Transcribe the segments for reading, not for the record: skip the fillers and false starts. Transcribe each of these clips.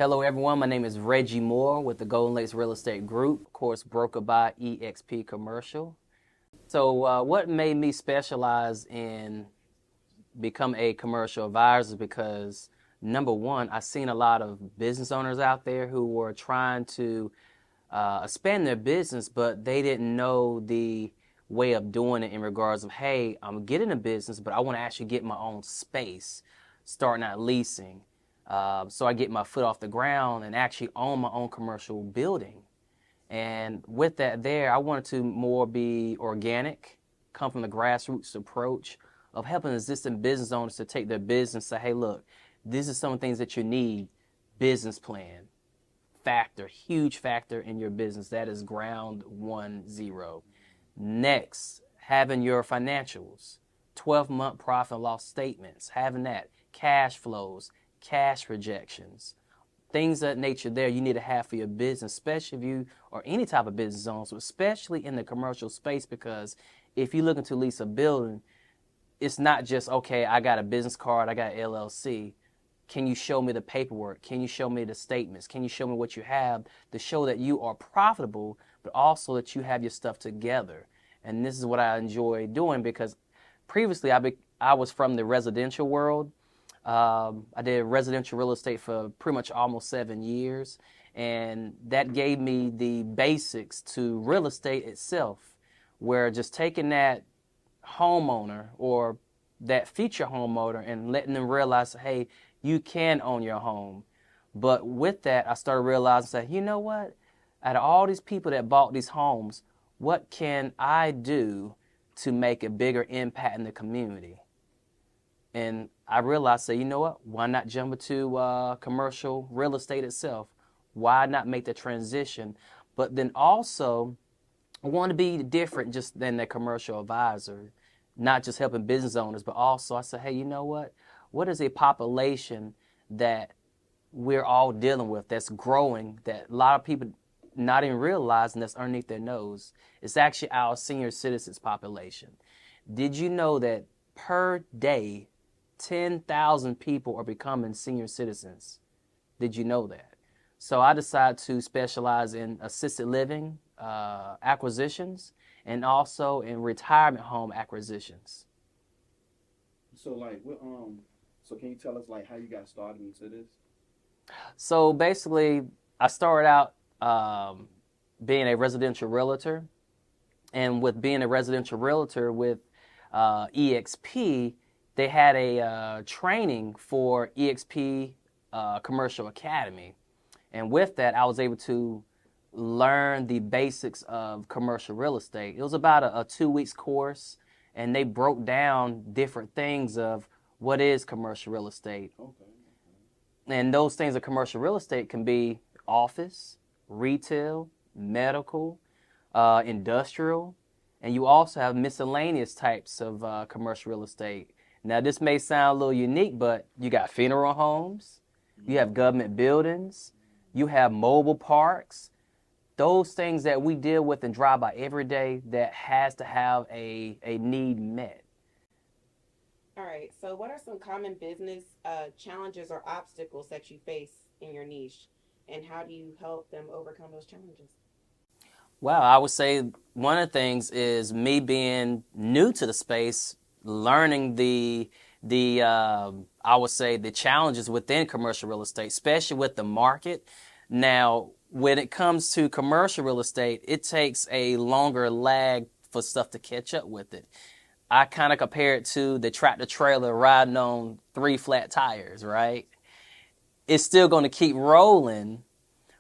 Hello, everyone. My name is Reggie Moore with the Golden Lakes Real Estate Group, of course, brokered by EXP Commercial. So, what made me specialize in become a commercial advisor? Because number one, I seen a lot of business owners out there who were trying to expand their business, but they didn't know the way of doing it in regards of, hey, I'm getting a business, but I want to actually get my own space, starting out leasing. So I get my foot off the ground and actually own my own commercial building. And with that there, I wanted to more be organic, come from the grassroots approach of helping existing business owners to take their business and say, hey, look, this is some things that you need. Business plan, factor, huge factor in your business. That is ground 10. Next, having your financials, 12-month profit and loss statements, having that, cash flows, cash projections, things of that nature there you need to have for your business, especially if you or any type of business owner, so especially in the commercial space, because if you're looking to lease a building, it's not just, okay, I got a business card, I got LLC. Can you show me the paperwork? Can you show me the statements? Can you show me what you have to show that you are profitable, but also that you have your stuff together? And this is what I enjoy doing, because previously I was from the residential world. I did residential real estate for pretty much almost 7 years, and that gave me the basics to real estate itself, where just taking that homeowner or that future homeowner and letting them realize, hey, you can own your home. But with that, I started realizing that, you know what? Out of all these people that bought these homes, what can I do to make a bigger impact in the community? And I realized, say, you know what? Why not jump into commercial real estate itself? Why not make the transition? But then also, I want to be different just than the commercial advisor, not just helping business owners, but also I said, hey, you know what? What is a population that we're all dealing with that's growing, that a lot of people not even realizing that's underneath their nose? It's actually our senior citizens population. Did you know that per day, 10,000 people are becoming senior citizens? Did you know that? So I decided to specialize in assisted living acquisitions and also in retirement home acquisitions. So so can you tell us like how you got started into this? So basically, I started out being a residential realtor, and with being a residential realtor with EXP, they had a training for EXP Commercial Academy. And with that, I was able to learn the basics of commercial real estate. It was about a 2 weeks course, and they broke down different things of what is commercial real estate. Okay. And those things of commercial real estate can be office, retail, medical, industrial, and you also have miscellaneous types of commercial real estate. Now, this may sound a little unique, but you got funeral homes, you have government buildings, you have mobile parks, those things that we deal with and drive by every day that has to have a need met. All right. So, what are some common business challenges or obstacles that you face in your niche, and how do you help them overcome those challenges? Well, I would say one of the things is me being new to the space, learning I would say the challenges within commercial real estate, especially with the market. Now, when it comes to commercial real estate, it takes a longer lag for stuff to catch up with it. I kind of compare it to the tractor trailer riding on 3 flat tires, right? It's still going to keep rolling,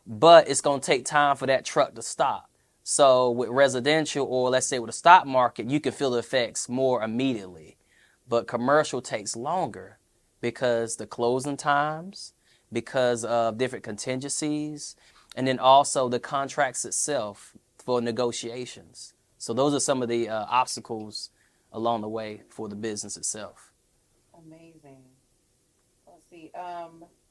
but it's going to take time for that truck to stop. So with residential, or let's say with the stock market, you can feel the effects more immediately. But commercial takes longer because the closing times, because of different contingencies, and then also the contracts itself for negotiations. So those are some of the obstacles along the way for the business itself. Amazing. Let's see.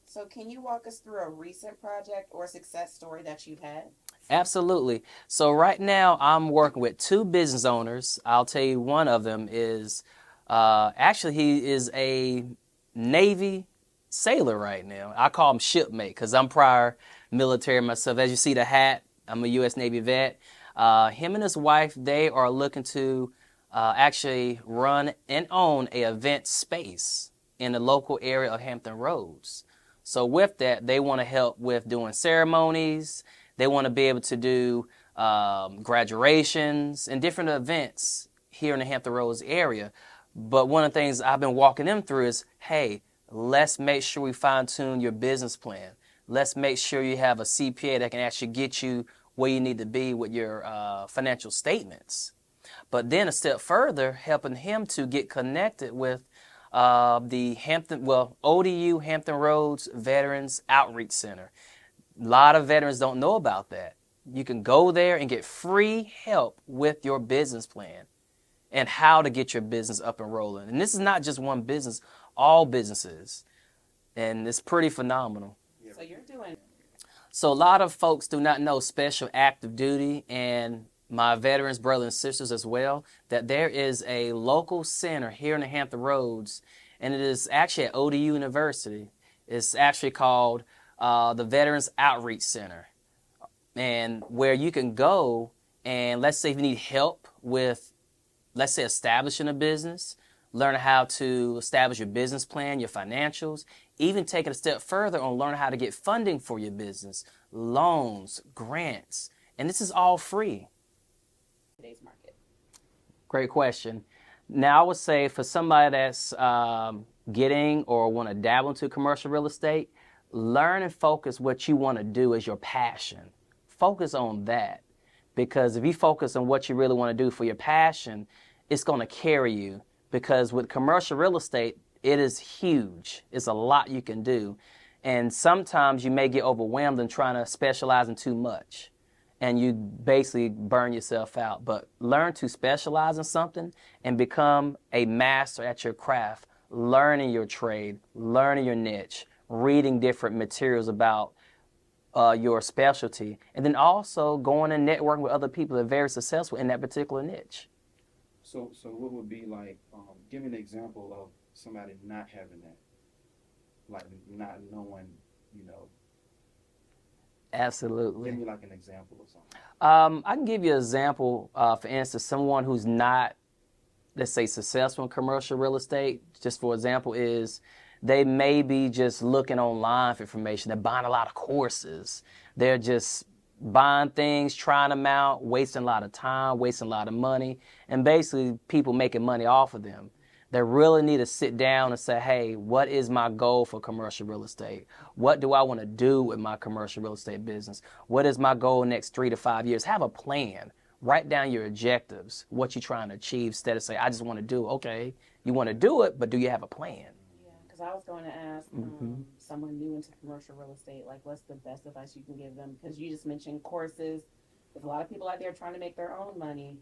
So can you walk us through a recent project or success story that you've had? Absolutely. So right now I'm working with 2 business owners. I'll tell you, one of them is actually he is a Navy sailor right now. I call him shipmate because I'm prior military myself. As you see the hat, I'm a U.S. Navy vet. Him and his wife, they are looking to actually run and own a event space in the local area of Hampton Roads. So with that, they want to help with doing ceremonies. They want to be able to do graduations and different events here in the Hampton Roads area. But one of the things I've been walking them through is, hey, let's make sure we fine-tune your business plan. Let's make sure you have a CPA that can actually get you where you need to be with your financial statements. But then a step further, helping him to get connected with the ODU Hampton Roads Veterans Outreach Center. A lot of veterans don't know about that. You can go there and get free help with your business plan and how to get your business up and rolling. And this is not just one business, all businesses. And it's pretty phenomenal. So you're doing... So a lot of folks do not know special active duty, and my veterans, brothers and sisters as well, that there is a local center here in the Hampton Roads, and it is actually at ODU University. It's actually called the Veterans Outreach Center, and where you can go and let's say if you need help with, let's say, establishing a business, learn how to establish your business plan, your financials, even take it a step further on learning how to get funding for your business, loans, grants, and this is all free. Today's market. Great question. Now I would say for somebody that's getting or want to dabble into commercial real estate, learn and focus what you want to do as your passion. Focus on that, because if you focus on what you really want to do for your passion, it's going to carry you. Because with commercial real estate, it is huge. It's a lot you can do. And sometimes you may get overwhelmed in trying to specialize in too much. And you basically burn yourself out. But learn to specialize in something and become a master at your craft, learning your trade, learning your niche, reading different materials about your specialty, and then also going and networking with other people that are very successful in that particular niche. So what would be like, give me an example of somebody not having that, like not knowing, Absolutely. Give me like an example or something. I can give you an example, for instance, someone who's not, let's say, successful in commercial real estate, just for example, is they may be just looking online for information. They're buying a lot of courses. They're just buying things, trying them out, wasting a lot of time, wasting a lot of money, and basically people making money off of them. They really need to sit down and say, hey, what is my goal for commercial real estate? What do I want to do with my commercial real estate business? What is my goal next 3 to 5 years? Have a plan. Write down your objectives, what you're trying to achieve, instead of say, I just want to do it. Okay, you want to do it, but do you have a plan? Yeah, because I was going to ask someone new into commercial real estate, like what's the best advice you can give them? Because you just mentioned courses. There's a lot of people out there trying to make their own money.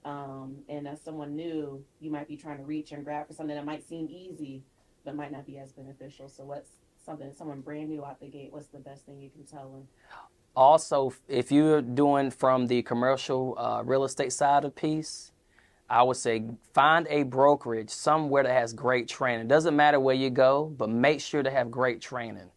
And as someone new, you might be trying to reach and grab for something that might seem easy, but might not be as beneficial. So what's something, someone brand new out the gate, what's the best thing you can tell them? Also, if you're doing from the commercial real estate side of piece, I would say find a brokerage somewhere that has great training. It doesn't matter where you go, but make sure to have great training.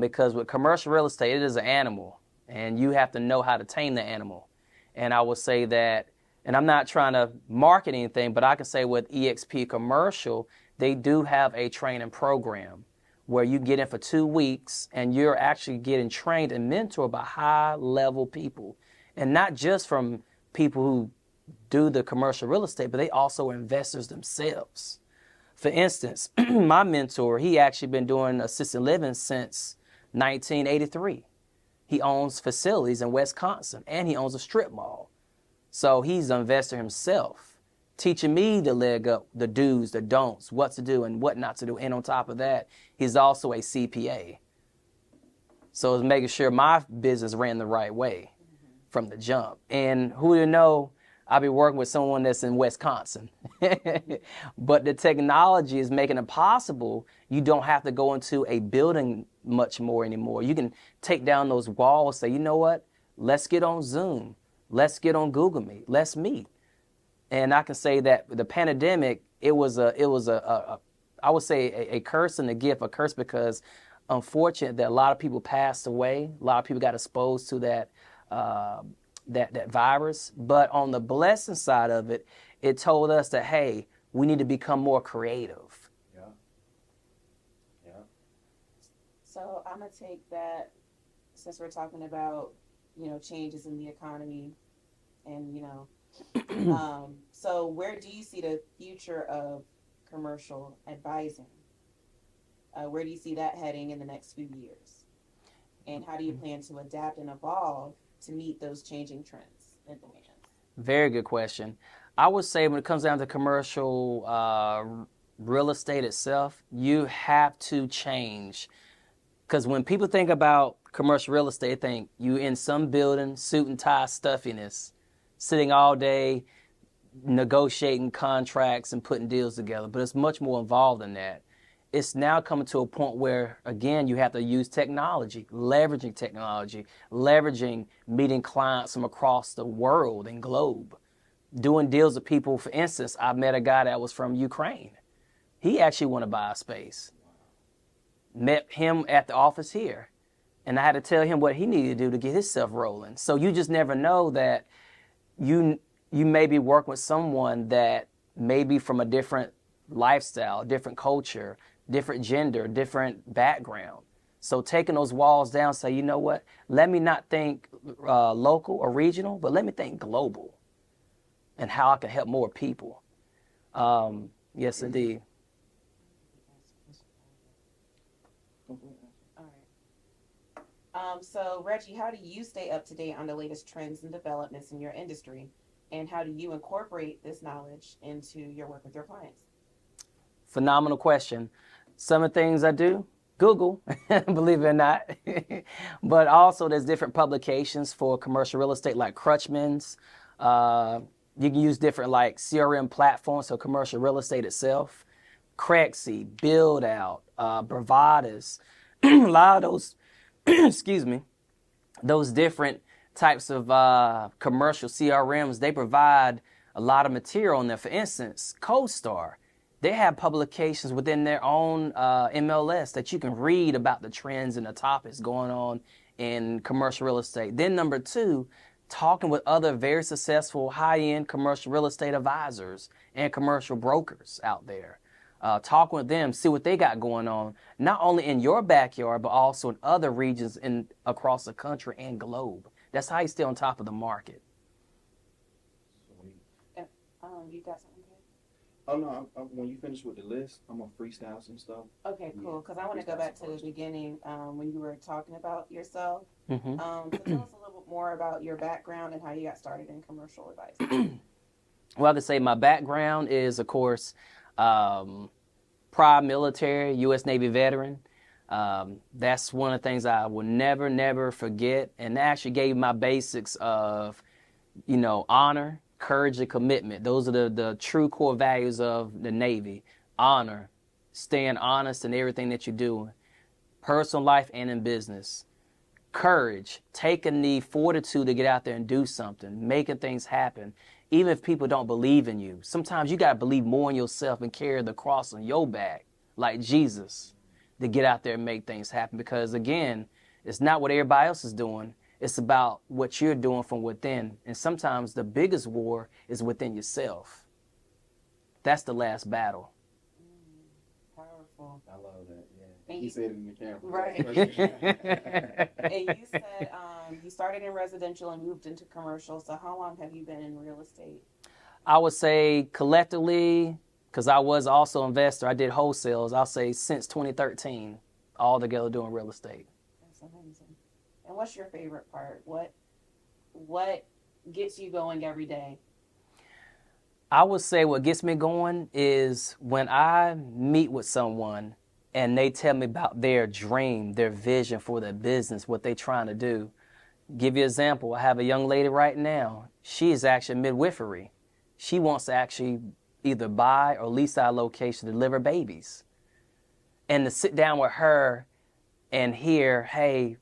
Because with commercial real estate, it is an animal, and you have to know how to tame the animal. And I would say that, and I'm not trying to market anything, but I can say with EXP Commercial, they do have a training program where you get in for 2 weeks and you're actually getting trained and mentored by high-level people. And not just from people who do the commercial real estate, but they also are investors themselves. For instance, my mentor, he actually been doing assisted living since 1983. He owns facilities in Wisconsin, and he owns a strip mall. So he's an investor himself, teaching me the leg up, the do's, the don'ts, what to do and what not to do. And on top of that, he's also a CPA. So it's making sure my business ran the right way from the jump. And who do you know, I'll be working with someone that's in Wisconsin. But the technology is making it possible. You don't have to go into a building much more anymore. You can take down those walls, say, you know what, let's get on Zoom. Let's get on Google Meet. Let's meet. And I can say that the pandemic, it was a I would say a curse and a gift. A curse because unfortunate that a lot of people passed away. A lot of people got exposed to uh, that virus. But on the blessing side of it, it told us that, hey, we need to become more creative. Yeah. Yeah. So I'm gonna take that, since we're talking about, changes in the economy, and so where do you see the future of commercial advising? Where do you see that heading in the next few years? And how do you plan to adapt and evolve to meet those changing trends and demands? Very good question. I would say when it comes down to commercial real estate itself, you have to change. Because when people think about commercial real estate, they think you in some building, suit and tie stuffiness, sitting all day, negotiating contracts and putting deals together. But it's much more involved than that. It's now coming to a point where, again, you have to use technology, leveraging meeting clients from across the world and globe, doing deals with people. For instance, I met a guy that was from Ukraine. He actually wanted to buy a space. Met him at the office here. And I had to tell him what he needed to do to get himself rolling. So you just never know that you may be working with someone that may be from a different lifestyle, different culture, different gender, different background. So taking those walls down, say, you know what? Let me not think local or regional, but let me think global and how I can help more people. Yes, indeed. All right. So Reggie, how do you stay up to date on the latest trends and developments in your industry? And how do you incorporate this knowledge into your work with your clients? Phenomenal question. Some of the things I do, Google, believe it or not. But also there's different publications for commercial real estate like Crutchman's. You can use different like CRM platforms, so commercial real estate itself. Crexy, Build Out, Bravadas, a lot of those, excuse me, those different types of commercial CRMs, they provide a lot of material on there. For instance, CoStar, they have publications within their own MLS that you can read about the trends and the topics going on in commercial real estate. Then number two, talking with other very successful high-end commercial real estate advisors and commercial brokers out there. Talking with them, see what they got going on, not only in your backyard, but also in other regions across the country and globe. That's how you stay on top of the market. Sweet. You got something? Oh no! When you finish with the list, I'm gonna freestyle some stuff. Okay, cool. Because I want to go back to the beginning when you were talking about yourself. Mm-hmm. So tell us a little bit more about your background and how you got started in commercial advising. Well, to say my background is, of course, prior military, U.S. Navy veteran. That's one of the things I will never, never forget. And that actually gave my basics of, honor, courage, and commitment. Those are the true core values of the Navy. Honor, staying honest in everything that you do, personal life and in business. Courage, taking the fortitude to get out there and do something, making things happen, even if people don't believe in you. Sometimes you got to believe more in yourself and carry the cross on your back, like Jesus, to get out there and make things happen. Because, again, it's not what everybody else is doing. It's about what you're doing from within. And sometimes the biggest war is within yourself. That's the last battle. Powerful. I love that. Yeah. And He said it in the camera. Right. And you said you started in residential and moved into commercial. So how long have you been in real estate? I would say collectively, because I was also an investor, I did wholesales, I'll say since 2013, all together doing real estate. That's amazing. And what's your favorite part? What gets you going every day? I would say what gets me going is when I meet with someone and they tell me about their dream, their vision for their business, what they're trying to do. Give you an example. I have a young lady right now. She is actually midwifery. She wants to actually either buy or lease our location to deliver babies. And to sit down with her and hear, hey,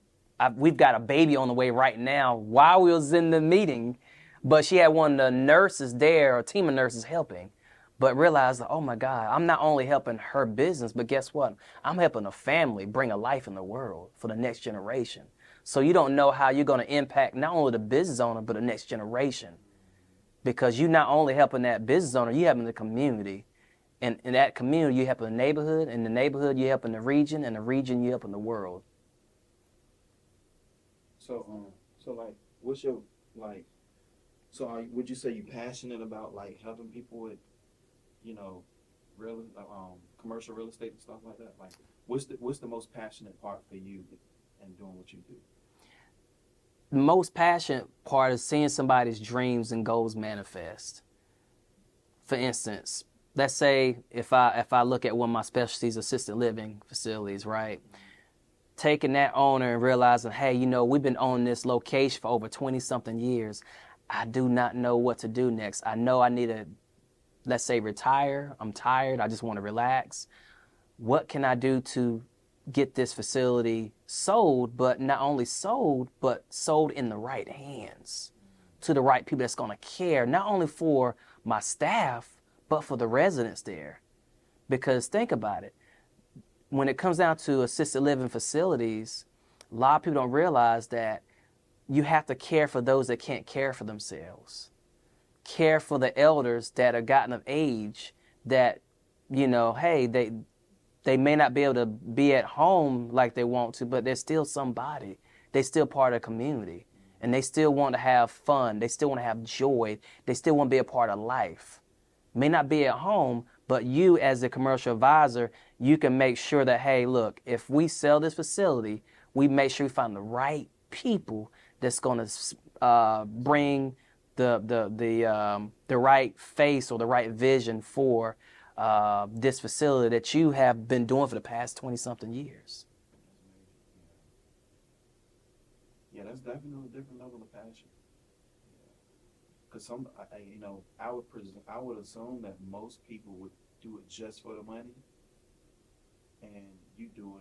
we've got a baby on the way right now, while we was in the meeting, but she had one of the nurses there, a team of nurses helping. but realize, oh my God, I'm not only helping her business, but guess what? I'm helping a family bring a life in the world for the next generation. So you don't know how you're going to impact not only the business owner, but the next generation. Because you're not only helping that business owner, you're helping the community. And in that community, you're helping the neighborhood. In the neighborhood, you're helping the region. And the region, you're helping the world. So like, what's your like? So would you say you passionate about like helping people with, you know, real commercial real estate and stuff like that? Like, what's the most passionate part for you in doing what you do? The most passionate part is seeing somebody's dreams and goals manifest. For instance, let's say if I look at one of my specialties, assisted living facilities, right? Taking that owner and realizing, hey, you know, we've been owning this location for over 20-something years. I do not know what to do next. I know I need to, let's say, retire. I'm tired. I just want to relax. What can I do to get this facility sold, but not only sold, but sold in the right hands to the right people that's going to care, not only for my staff, but for the residents there? Because think about it. When it comes down to assisted living facilities, a lot of people don't realize that you have to care for those that can't care for themselves. Care for the elders that are gotten of age that, you know, hey, they may not be able to be at home like they want to, but they're still somebody. They're still part of the community. And they still want to have fun. They still want to have joy. They still want to be a part of life. May not be at home, but you as a commercial advisor, you can make sure that, hey, look, if we sell this facility, we make sure we find the right people that's going to bring the right face or the right vision for this facility that you have been doing for the past 20-something years. Yeah, that's definitely a different level of passion. Because I would assume that most people would do it just for the money, and you do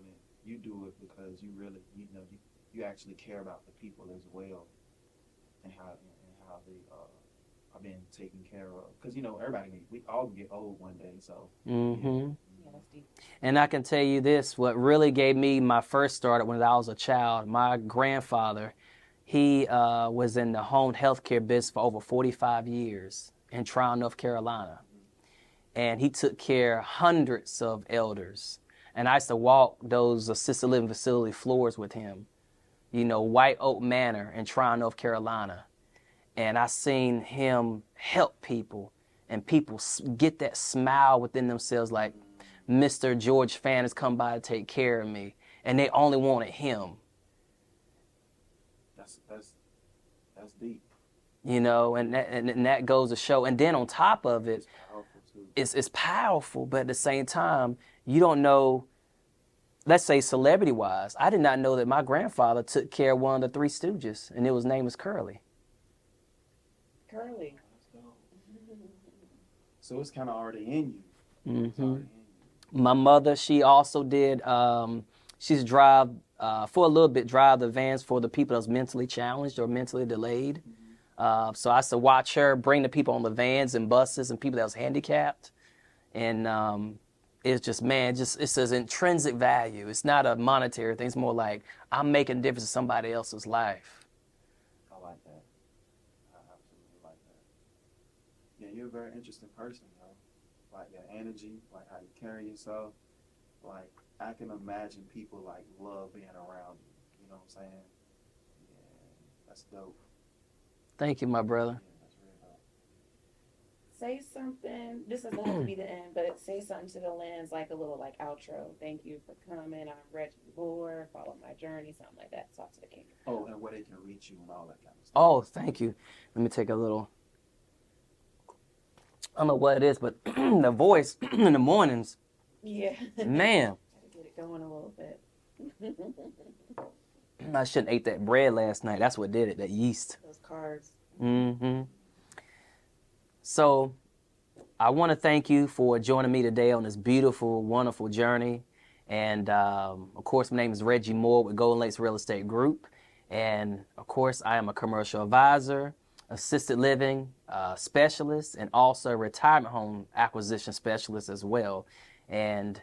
it because you really, you actually care about the people as well, and how they are being taken care of. Because we all get old one day, so. Mm-hmm. Yeah, that's deep. And I can tell you this, what really gave me my first start when I was a child, my grandfather, he was in the home health care business for over 45 years in Tryon, North Carolina. And he took care of hundreds of elders. And I used to walk those assisted living facility floors with him, White Oak Manor in Tryon, North Carolina. And I seen him help people, and people get that smile within themselves like, Mr. George Fan has come by to take care of me. And they only wanted him. That's deep. And that goes to show. And then on top of it, It's powerful too. It's powerful, but at the same time, you don't know, let's say celebrity-wise, I did not know that my grandfather took care of one of the Three Stooges, and his name was Curly. Curly. Let's go. So it's kind of already in you. It's Mm-hmm. already in you. My mother, she also did, she's drive, for a little bit, drive the vans for the people that's mentally challenged or mentally delayed. So I used to watch her bring the people on the vans and buses and people that was handicapped. And it's just, man, it says intrinsic value. It's not a monetary thing. It's more like I'm making a difference in somebody else's life. I like that. I absolutely like that. Yeah, you're a very interesting person, Like your energy, like how you carry yourself. Like I can imagine people like love being around you. You know what I'm saying? Yeah, that's dope. Thank you, my brother. Yeah, that's real dope. Say something. This doesn't have to be the end, but say something to the lens, like a little outro. Thank you for coming. I'm Reggie Moore. Follow my journey, something like that. Talk to the king. Oh, and where they can reach you and all that kind of stuff. Oh, thank you. Let me take a little, I don't know what it is, but the voice in the mornings, Yeah. man. Gotta get it going a little bit. I shouldn't ate that bread last night. That's what did it, that yeast. Those carbs. Mm-hmm. So I want to thank you for joining me today on this beautiful, wonderful journey. And, of course, my name is Reggie Moore with Golden Lakes Real Estate Group. And, of course, I am a commercial advisor. assisted living specialist, and also a retirement home acquisition specialist as well. And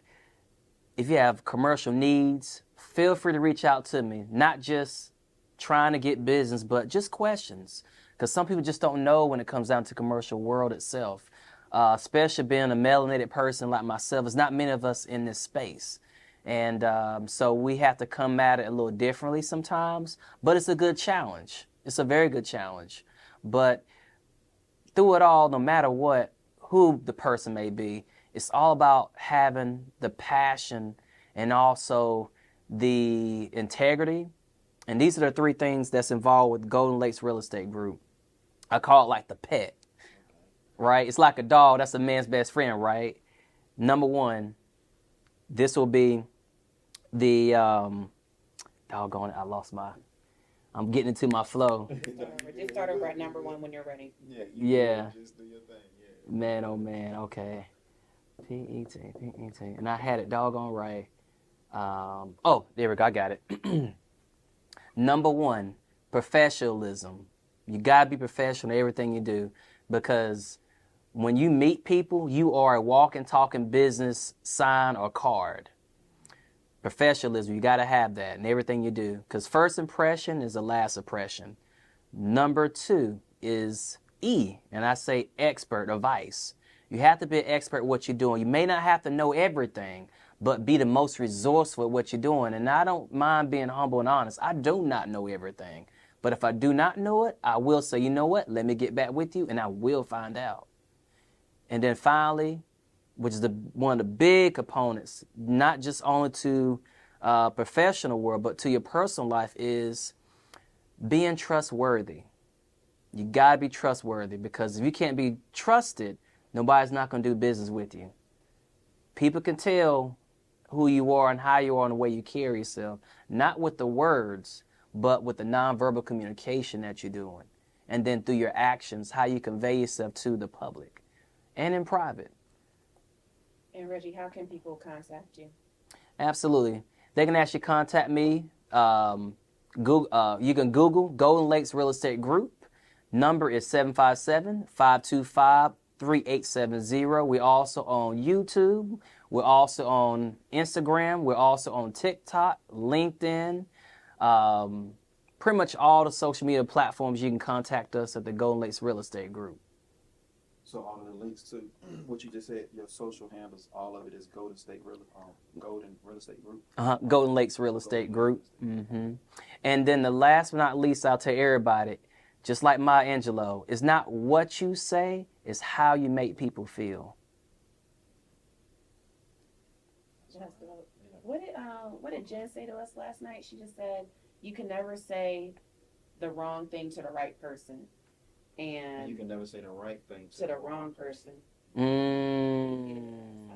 if you have commercial needs, feel free to reach out to me. Not just trying to get business, but just questions. Because some people just don't know when it comes down to commercial world itself. Especially being a melanated person like myself, there's not many of us in this space. And so we have to come at it a little differently sometimes, but it's a good challenge. It's a very good challenge. But through it all, no matter what, who the person may be, it's all about having the passion and also the integrity. And these are the three things that's involved with Golden Lakes Real Estate Group. I call it like the pet, right? It's like a dog. That's a man's best friend, right? Number one, this will be the, doggone it, I'm getting into my flow. Just start over at number one when you're ready. Yeah. Just do your thing. Yeah. Man, oh man, okay. P-E-T. And I had it doggone right. Oh, there we go, I got it. Number one, professionalism. You gotta be professional in everything you do, because when you meet people, you are a walking, talking business sign or card. Professionalism, you gotta have that in everything you do, because first impression is the last impression. Number two is E, and I say expert or vice. You have to be an expert at what you're doing. You may not have to know everything, but be the most resourceful at what you're doing. And I don't mind being humble and honest. I do not know everything. But if I do not know it, I will say, you know what, let me get back with you, and I will find out. And then finally, which is one of the big components, not just only to professional world, but to your personal life, is being trustworthy. You got to be trustworthy, because if you can't be trusted, nobody's not going to do business with you. People can tell who you are and how you are and the way you carry yourself, not with the words, but with the nonverbal communication that you're doing. And then through your actions, how you convey yourself to the public and in private. And Reggie, how can people contact you? Absolutely. They can actually contact me. Google, you can Google Golden Lakes Real Estate Group. Number is 757-525-3870. We're also on YouTube. We're also on Instagram. We're also on TikTok, LinkedIn. Pretty much all the social media platforms you can contact us at the Golden Lakes Real Estate Group. So all of the links to what you just said, your social handles, all of it is Golden Real Estate Group. Golden Lakes Real Estate Group. Mm-hmm. And then the last but not least, I'll tell everybody, just like Maya Angelou, it's not what you say, it's how you make people feel. What did Jen say to us last night? She just said, you can never say the wrong thing to the right person. And you can never say the right thing to the wrong person. I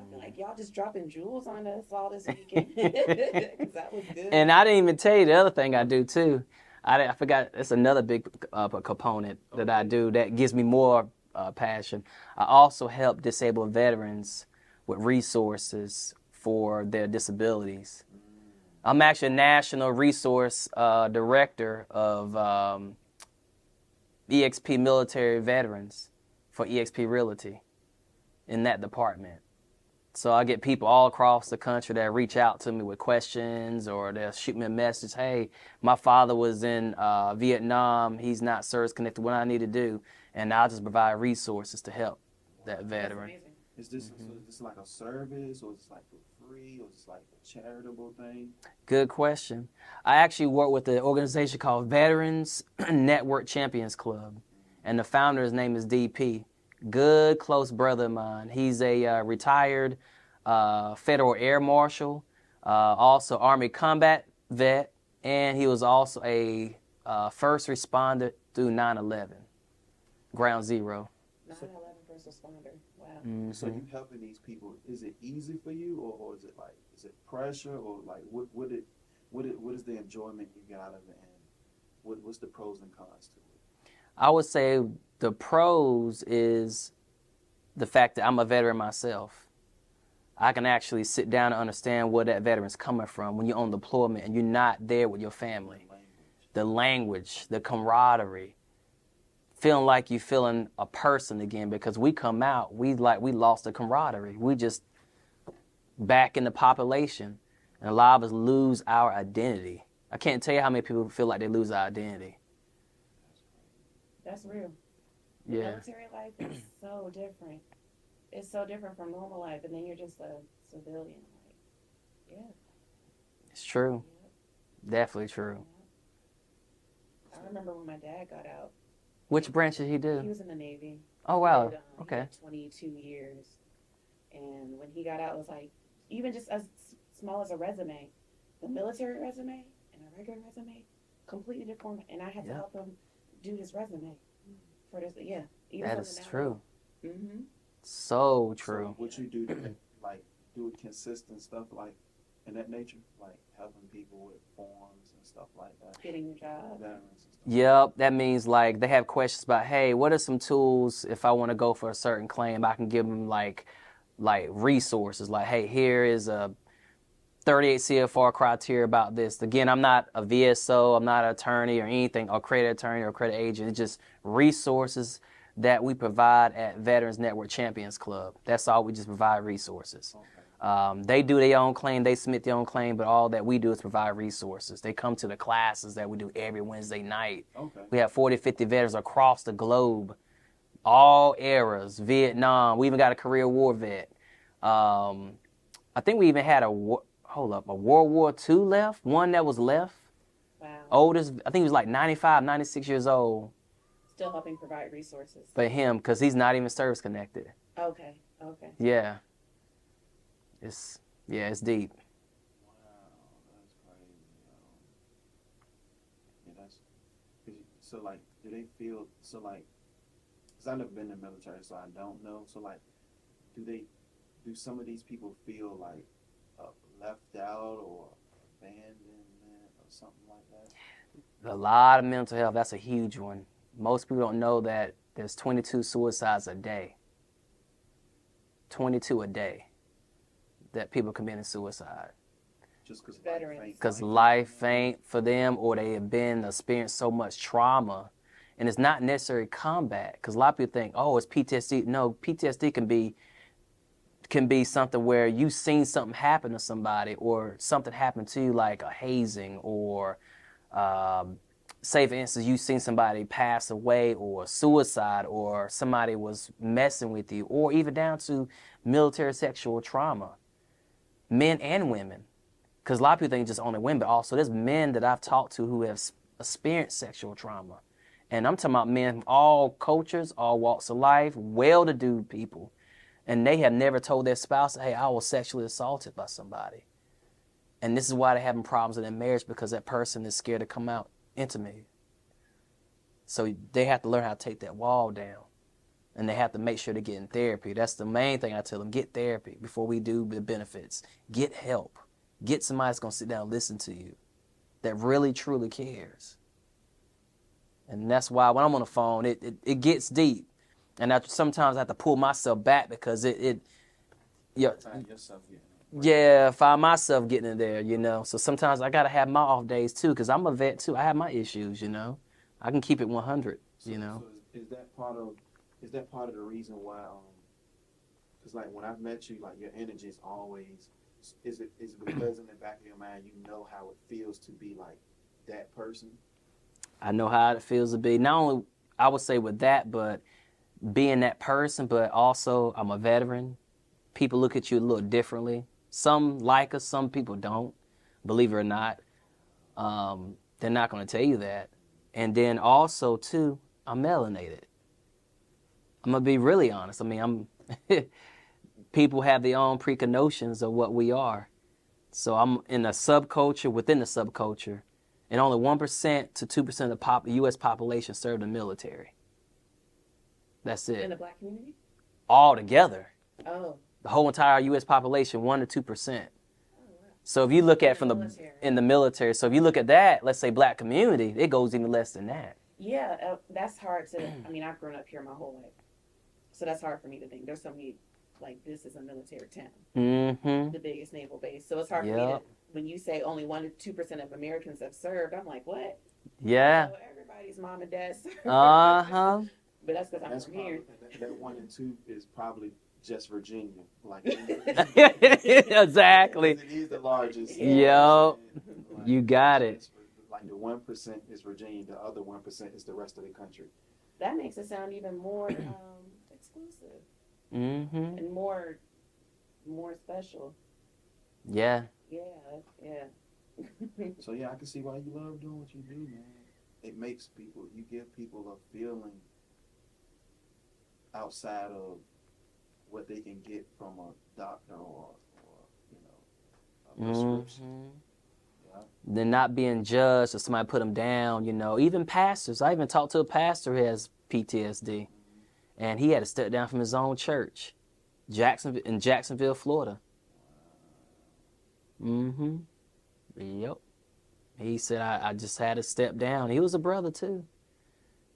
feel like y'all just dropping jewels on us all this weekend. That was good. And I didn't even tell you the other thing I do too. I forgot, it's another big component that I do that gives me more passion. I also help disabled veterans with resources for their disabilities. I'm actually a national resource director of EXP military veterans for EXP Realty in that department. So I get people all across the country that reach out to me with questions, or they'll shoot me a message, hey, my father was in Vietnam, he's not service connected, what I need to do? And I'll just provide resources to help that veteran. Is this like a service, or is it like for free, or is it like a charitable thing? Good question. I actually work with an organization called Veterans Network Champions Club, and the founder's name is DP. Good, close brother of mine. He's a retired Federal Air Marshal, also Army combat vet, and he was also a first responder through 9/11, Ground Zero. 9/11 first responder. Wow. Mm-hmm. So you helping these people, is it easy for you, or is it pressure, or like what is the enjoyment you get out of it, and what's the pros and cons to it? I would say the pros is the fact that I'm a veteran myself. I can actually sit down and understand where that veteran's coming from when you're on deployment and you're not there with your family. The language, the camaraderie. feeling like you feeling a person again, because we come out, we lost the camaraderie. We just back in the population, and a lot of us lose our identity. I can't tell you how many people feel like they lose our identity. That's real. Yeah. Military life is so different. It's so different from normal life, and then you're just a civilian. Like, yeah. It's true. Yeah. Definitely true. I remember when my dad got out. Which branch did he He do? was in the Navy. Oh, wow. He Okay. had 22 years. And when he got out, it was like, even just as small as a resume, the military resume and a regular resume, completely different. And I had to Yeah. help him do his resume for this. Yeah. That is true. Mm-hmm. So true. So what you do to like do consistent stuff like in that nature, like helping people with forms and stuff like that. Getting your job. Veterans and stuff. Yep, that means like they have questions about, hey, what are some tools if I want to go for a certain claim? I can give them like resources, like, hey, here is a 38 CFR criteria about this. Again, I'm not a VSO, I'm not an attorney or anything, or credit attorney or credit agent. It's just resources that we provide at Veterans Network Champions Club. That's all. We just provide resources. Okay. They do their own claim, they submit their own claim, but all that we do is provide resources. They come to the classes that we do every Wednesday night. Okay. We have 40, 50 veterans across the globe, all eras, Vietnam. We even got a career war vet. I think we even had a World War II left, one that was left. Wow. Oldest, I think he was like 95, 96 years old. Still helping provide resources. For him, because he's not even service connected. Okay. Yeah. It's deep. Wow, that's crazy. Yeah, that's so like. Do they feel so like? Cause I've never been in the military, so I don't know. So like, do some of these people feel like left out or abandonment or something like that? A lot of mental health. That's a huge one. Most people don't know that there's 22 suicides a day. 22 a day that people committing suicide. Just because Veterans. Because life ain't for them, or they have been experienced so much trauma. And it's not necessarily combat, because a lot of people think, oh, it's PTSD. No, PTSD can be something where you've seen something happen to somebody, or something happen to you, like a hazing, or say, for instance, you've seen somebody pass away, or suicide, or somebody was messing with you, or even down to military sexual trauma. Men and women. Because a lot of people think just only women, but also there's men that I've talked to who have experienced sexual trauma. And I'm talking about men from all cultures, all walks of life, well-to-do people. And they have never told their spouse, hey, I was sexually assaulted by somebody. And this is why they're having problems in their marriage, because that person is scared to come out intimate. So they have to learn how to take that wall down. And they have to make sure they get in therapy. That's the main thing I tell them. Get therapy before we do the benefits. Get help. Get somebody that's going to sit down and listen to you that really, truly cares. And that's why when I'm on the phone, it gets deep. And sometimes I have to pull myself back, because Find yourself find myself getting in there, So sometimes I got to have my off days too, because I'm a vet too. I have my issues, I can keep it 100, So is that part of the reason why? Because like when I've met you, like your energy is always. Is it because in the back of your mind you know how it feels to be like that person? I know how it feels to be. Not only, I would say with that, but being that person, but also I'm a veteran. People look at you a little differently. Some like us, some people don't, believe it or not. They're not going to tell you that. And then also, too, I'm melanated. I'm going to be really honest. I mean, people have their own preconnotions of what we are. So I'm in a subculture within the subculture, and only 1% to 2% of the U.S. population serve the military. That's it. In the black community? All together. Oh. The whole entire U.S. population, 1 to 2%. So if you look at in the military, so if you look at that, let's say black community, it goes even less than that. Yeah, that's hard to. I mean, I've grown up here my whole life, so that's hard for me to think. There's so many, like, this is a military town, the biggest naval base. So it's hard for me to. When you say only 1 to 2% of Americans have served, I'm like, what? Yeah. So everybody's his mom and dad. Uh-huh. But that's because I'm That's from probably here. that 1 and 2 is probably just Virginia. Like Exactly. it is the largest. Yup. Like, You got it. Like the 1% is Virginia, the other 1% is the rest of the country. That makes it sound even more exclusive Mm-hmm. and more special. Yeah. Yeah. So yeah, I can see why you love doing what you do, man. It makes people, you give people a feeling outside of what they can get from a doctor or you know, a prescription. Mm-hmm. Yeah. Then not being judged or somebody put them down, you know. Even pastors. I even talked to a pastor who has PTSD, and he had to step down from his own church, in Jacksonville, Florida. Mm-hmm. Yep. He said I just had to step down. He was a brother too,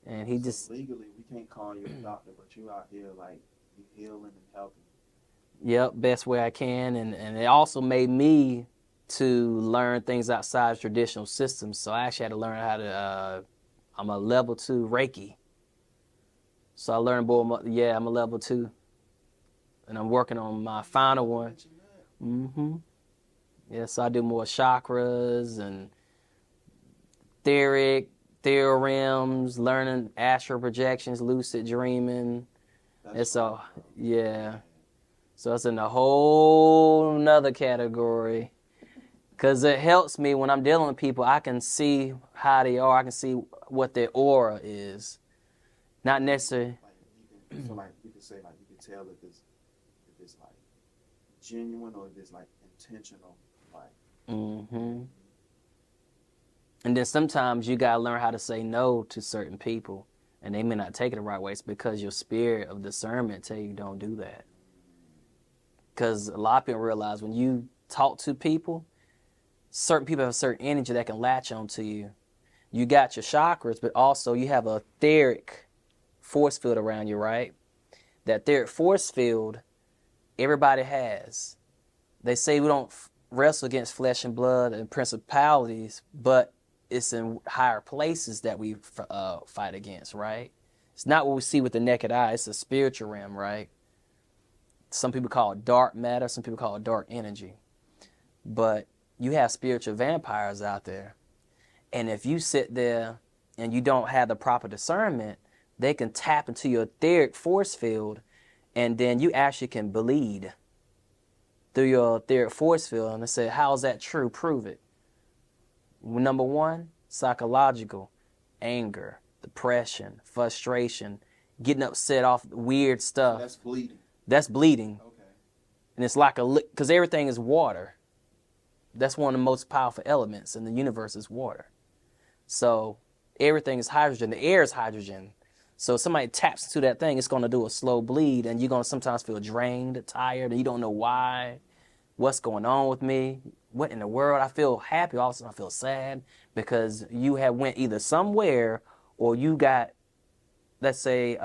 and he So just legally, we can't call you a doctor, but you out here like you healing and helping. yep, best way I can, and it also made me to learn things outside of traditional systems. So I actually had to learn how to. I'm a level 2 Reiki. So I learned more. Yeah, I'm a level 2, and I'm working on my final one. Mm-hmm. Yeah, so I do more chakras and theorems, learning astral projections, lucid dreaming. It's all, yeah. So it's in a whole nother category. Because it helps me when I'm dealing with people, I can see how they are. I can see what their aura is. Not necessarily. So like you could say like you could tell if it's like genuine or if it's like intentional, like. Mm-hmm. And then sometimes you got to learn how to say no to certain people. And they may not take it the right way. It's because your spirit of discernment tell you don't do that. Because a lot of people realize when you talk to people, certain people have a certain energy that can latch onto you. You got your chakras, but also you have a etheric force field around you, right? That etheric force field, everybody has. They say we don't wrestle against flesh and blood and principalities, but it's in higher places that we fight against, right? It's not what we see with the naked eye. It's a spiritual realm, right? Some people call it dark matter. Some people call it dark energy. But you have spiritual vampires out there. And if you sit there and you don't have the proper discernment, they can tap into your etheric force field, and then you actually can bleed through your etheric force field. And they say, how is that true? Prove it. Number one, psychological, anger, depression, frustration, getting upset off weird stuff. So that's bleeding. That's bleeding. Okay. And it's like because everything is water. That's one of the most powerful elements in the universe is water. So everything is hydrogen. The air is hydrogen. So if somebody taps into that thing, it's going to do a slow bleed, and you're going to sometimes feel drained, tired, and you don't know why. What's going on with me? What in the world? I feel happy. All of a sudden I feel sad because you have went either somewhere or you got, let's say,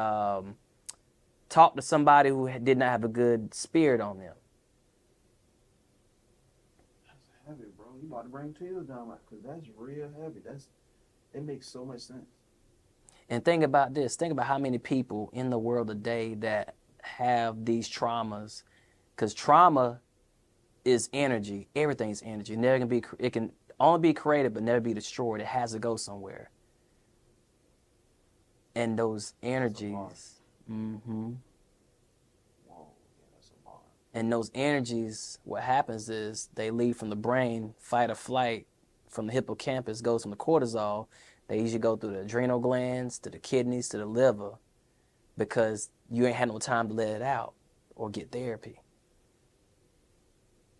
talked to somebody who did not have a good spirit on them. That's heavy, bro. You about to bring tears down, because that's real heavy. It makes so much sense. And think about this. Think about how many people in the world today that have these traumas, because trauma is energy. Everything is energy. It can only be created but never be destroyed. It has to go somewhere. And those energies, mm-hmm. Whoa, yeah, that's a bar. And those energies, what happens is they leave from the brain, fight or flight, from the hippocampus, goes from the cortisol. They usually go through the adrenal glands, to the kidneys, to the liver, because you ain't had no time to let it out or get therapy.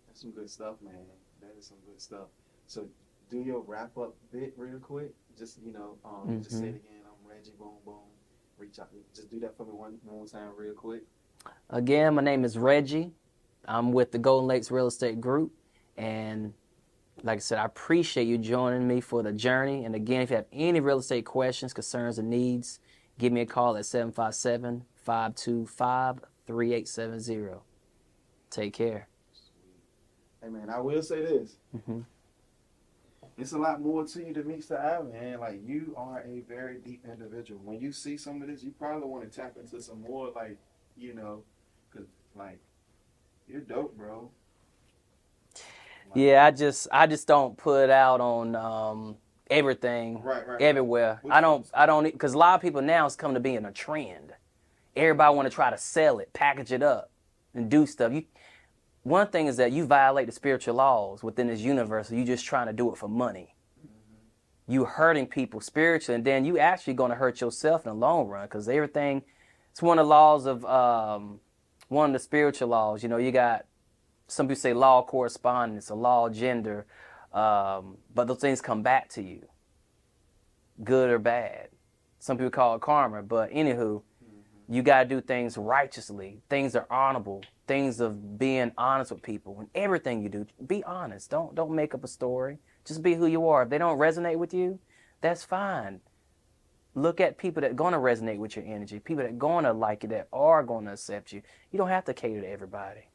That's some good stuff, man. That is some good stuff. So do your wrap up bit real quick. Just, just say it again. I'm Reggie, boom, boom. Reach out. Just do that for me one more time real quick. Again, my name is Reggie. I'm with the Golden Lakes Real Estate Group. And like I said, I appreciate you joining me for the journey. And again, if you have any real estate questions, concerns, or needs, give me a call at 757-525-3870. Take care. Hey, man, I will say this. Mm-hmm. It's a lot more to you than meets the eye, man. Like, you are a very deep individual. When you see some of this, you probably want to tap into some more, like, you know, because, like, you're dope, bro. Like, Yeah, I just don't put out on everything right. everywhere. Which I don't because a lot of people now it's coming to being a trend. Everybody want to try to sell it, package it up, and do stuff. One thing is that you violate the spiritual laws within this universe. You just trying to do it for money. You hurting people spiritually, and then you actually going to hurt yourself in the long run because everything. It's one of the laws of one of the spiritual laws. You know, you got some people say law of correspondence, a law of gender, but those things come back to you, good or bad. Some people call it karma, but anywho, you got to do things righteously. Things are honorable. Things of being honest with people. And everything you do, be honest. Don't make up a story. Just be who you are. If they don't resonate with you, that's fine. Look at people that are going to resonate with your energy, people that are going to like it, that are going to accept you. You don't have to cater to everybody.